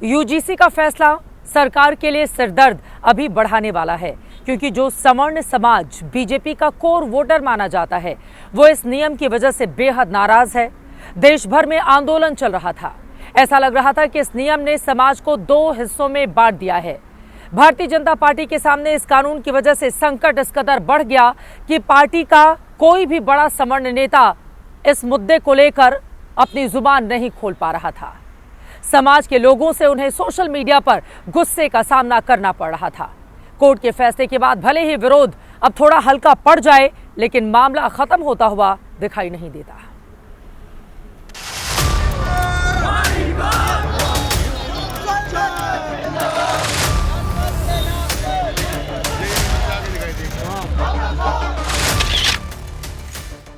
UGC का फैसला सरकार के लिए सिरदर्द अभी बढ़ाने वाला है, क्योंकि जो सवर्ण समाज बीजेपी का कोर वोटर माना जाता है, वो इस नियम की वजह से बेहद नाराज है। देश भर में आंदोलन चल रहा था। ऐसा लग रहा था कि इस नियम ने समाज को दो हिस्सों में बांट दिया है। भारतीय जनता पार्टी के सामने इस कानून की वजह से संकट इस कदर बढ़ गया कि पार्टी का कोई भी बड़ा सवर्ण नेता इस मुद्दे को लेकर अपनी जुबान नहीं खोल पा रहा था। समाज के लोगों से उन्हें सोशल मीडिया पर गुस्से का सामना करना पड़ रहा था। कोर्ट के फैसले के बाद भले ही विरोध अब थोड़ा हल्का पड़ जाए, लेकिन मामला खत्म होता हुआ दिखाई नहीं देता।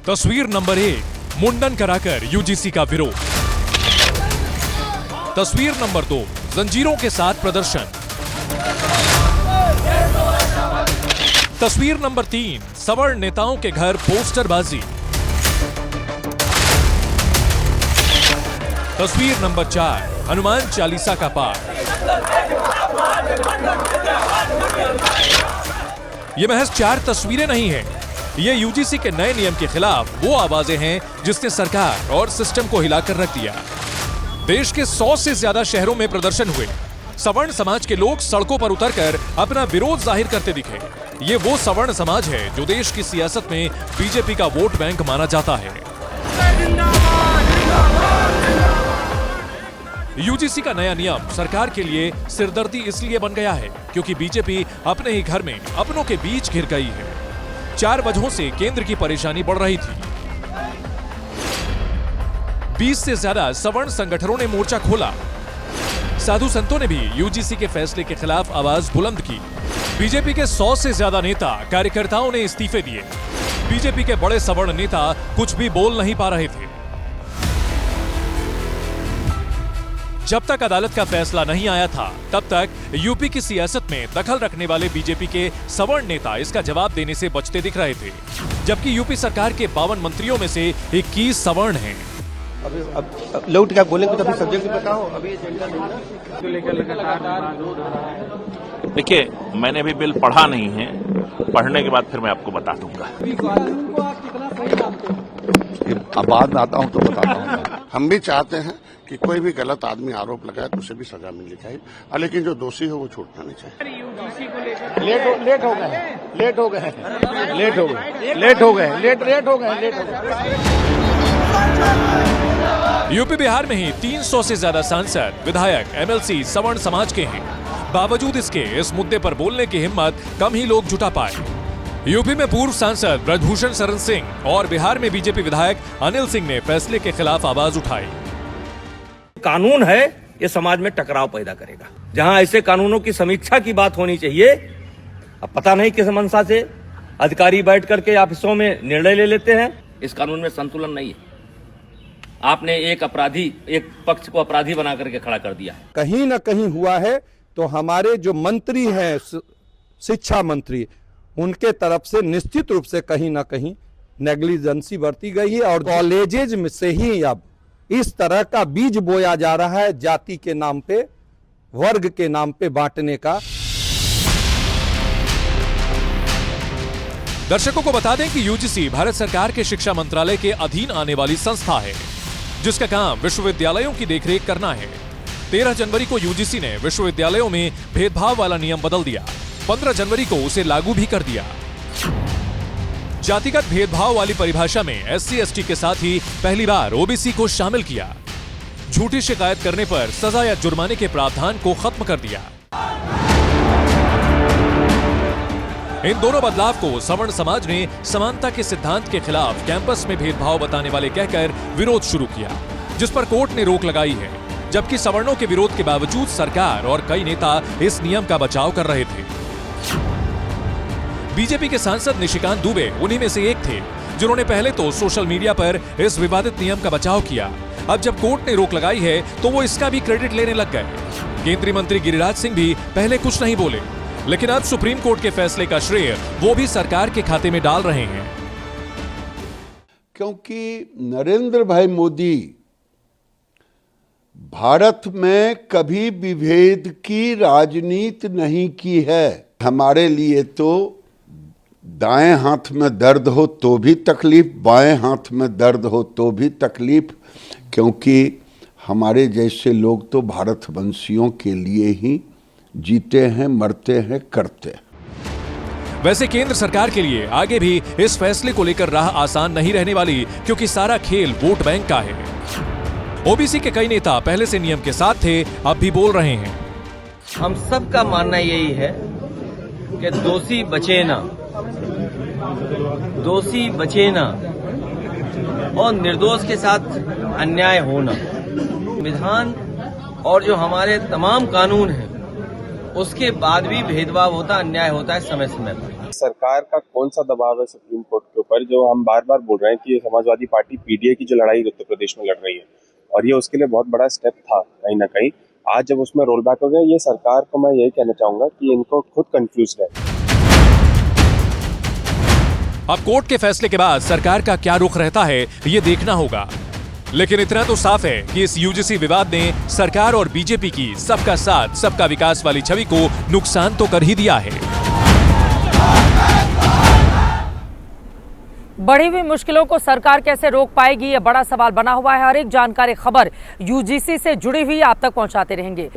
तस्वीर नंबर 1, मुंडन कराकर यूजीसी का विरोध। तस्वीर नंबर 2, जंजीरों के साथ प्रदर्शन। तस्वीर नंबर 3, सवर्ण नेताओं के घर पोस्टरबाजी। तस्वीर नंबर 4, हनुमान चालीसा का पाठ। ये महज 4 तस्वीरें नहीं हैं। ये यूजीसी के नए नियम के खिलाफ वो आवाजें हैं जिसने सरकार और सिस्टम को हिलाकर रख दिया। देश के 100 से ज्यादा शहरों में प्रदर्शन हुए। सवर्ण समाज के लोग सड़कों पर उतरकर अपना विरोध जाहिर करते दिखे। ये वो सवर्ण समाज है जो देश की सियासत में बीजेपी का वोट बैंक माना जाता है। यूजीसी का नया नियम सरकार के लिए सिरदर्दी इसलिए बन गया है क्योंकि बीजेपी अपने ही घर में अपनों के बीच घिर गई है। 4 वजहों से केंद्र की परेशानी बढ़ रही थी। 20 से ज्यादा सवर्ण संगठनों ने मोर्चा खोला। साधु संतों ने भी यूजीसी के फैसले के खिलाफ आवाज बुलंद की। बीजेपी के 100 से ज्यादा नेता कार्यकर्ताओं ने इस्तीफे दिए। बीजेपी के बड़े सवर्ण नेता कुछ भी बोल नहीं पा रहे थे। जब तक अदालत का फैसला नहीं आया था, तब तक यूपी की सियासत में दखल रखने वाले बीजेपी के सवर्ण नेता इसका जवाब देने से बचते दिख रहे थे, जबकि यूपी सरकार के 52 मंत्रियों में से 21 सवर्ण हैं। अब लौट क्या बोलेंगे तो अभी सब्जेक्ट बताओ। अभी देखिए, मैंने भी बिल पढ़ा नहीं है, पढ़ने के बाद फिर मैं आपको बता दूंगा। अब बाद में आता हूँ तो बताता हूँ। हम भी चाहते हैं कि कोई भी गलत आदमी आरोप लगाए तो उसे भी सजा मिलनी चाहिए, लेकिन जो दोषी हो वो छूटना नहीं चाहिए। लेट हो गए। यूपी बिहार में ही 300 से ज्यादा सांसद, विधायक, एमएलसी सवर्ण समाज के हैं। बावजूद इसके इस मुद्दे पर बोलने की हिम्मत कम ही लोग जुटा पाए। यूपी में पूर्व सांसद ब्रजभूषण शरण सिंह और बिहार में बीजेपी विधायक अनिल सिंह ने फैसले के खिलाफ आवाज उठाई। कानून है, ये समाज में टकराव पैदा करेगा। जहां ऐसे कानूनों की समीक्षा की बात होनी चाहिए, अब पता नहीं किस मंशा से अधिकारी बैठ करके ऑफिसों में निर्णय ले लेते हैं। इस कानून में संतुलन नहीं है। आपने एक पक्ष को अपराधी बना करके खड़ा कर दिया। कहीं ना कहीं हुआ है तो हमारे जो मंत्री हैं, शिक्षा मंत्री, उनके तरफ से निश्चित रूप से कहीं ना कहीं नेग्लिजेंसी बरती गई है और कॉलेजेज में से ही अब इस तरह का बीज बोया जा रहा है, जाति के नाम पे, वर्ग के नाम पे बांटने का। दर्शकों को बता दें कि यूजीसी भारत सरकार के शिक्षा मंत्रालय के अधीन आने वाली संस्था है, जिसका काम विश्वविद्यालयों की देखरेख करना है। 13 जनवरी को यूजीसी ने विश्वविद्यालयों में भेदभाव वाला नियम बदल दिया। 15 जनवरी को उसे लागू भी कर दिया। जातिगत भेदभाव वाली परिभाषा में SC/ST के साथ ही पहली बार OBC को शामिल किया। झूठी शिकायत करने पर सजा या जुर्माने के प्रावधान को खत्म कर दिया। इन दोनों बदलाव को सवर्ण समाज ने समानता के सिद्धांत के खिलाफ कैंपस में भेदभाव बताने वाले कहकर विरोध शुरू किया, जिस पर कोर्ट ने रोक लगाई है। जबकि सवर्णों के विरोध के बावजूद सरकार और कई नेता इस नियम का बचाव कर रहे थे। बीजेपी के सांसद निशिकांत दुबे उन्हीं में से एक थे, जिन्होंने पहले तो सोशल मीडिया पर इस विवादित नियम का बचाव किया। अब जब कोर्ट ने रोक लगाई है तो वो इसका भी क्रेडिट लेने लग गए। केंद्रीय मंत्री गिरिराज सिंह भी पहले कुछ नहीं बोले, लेकिन अब सुप्रीम कोर्ट के फैसले का श्रेय वो भी सरकार के खाते में डाल रहे हैं। क्योंकि नरेंद्र भाई मोदी भारत में कभी विभेद की राजनीति नहीं की है। हमारे लिए तो दाएं हाथ में दर्द हो तो भी तकलीफ, बाएं हाथ में दर्द हो तो भी तकलीफ, क्योंकि हमारे जैसे लोग तो भारतवंशियों के लिए ही जीते हैं, मरते हैं, करते हैं। वैसे केंद्र सरकार के लिए आगे भी इस फैसले को लेकर राह आसान नहीं रहने वाली, क्योंकि सारा खेल वोट बैंक का है। ओबीसी के कई नेता पहले से नियम के साथ थे, अब भी बोल रहे हैं। हम सबका मानना यही है कि दोषी बचे ना, दोषी बचे ना और निर्दोष के साथ अन्याय होना। विधान और जो हमारे तमाम कानून हैं उसके बाद भी भेदभाव होता, अन्याय होता है समय समय पर। सरकार का कौन सा दबाव है सुप्रीम कोर्ट के ऊपर, जो हम बार बार बोल रहे हैं कि समाजवादी पार्टी पीडीए की जो लड़ाई उत्तर प्रदेश में लड़ रही है, और ये उसके लिए बहुत बड़ा स्टेप था कहीं ना कहीं। आज जब उसमें रोल बैक हो गया, ये सरकार को मैं यही कहना चाहूंगा कि इनको खुद कंफ्यूज है। अब कोर्ट के फैसले के बाद सरकार का क्या रुख रहता है ये देखना होगा, लेकिन इतना तो साफ है कि इस यूजीसी विवाद ने सरकार और बीजेपी की सबका साथ सबका विकास वाली छवि को नुकसान तो कर ही दिया है। बढ़ी हुई मुश्किलों को सरकार कैसे रोक पाएगी, यह बड़ा सवाल बना हुआ है। हर एक जानकारी, खबर यूजीसी से जुड़ी हुई आप तक पहुंचाते रहेंगे।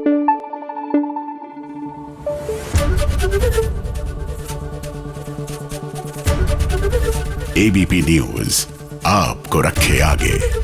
एबीपी न्यूज आपको रखे आगे।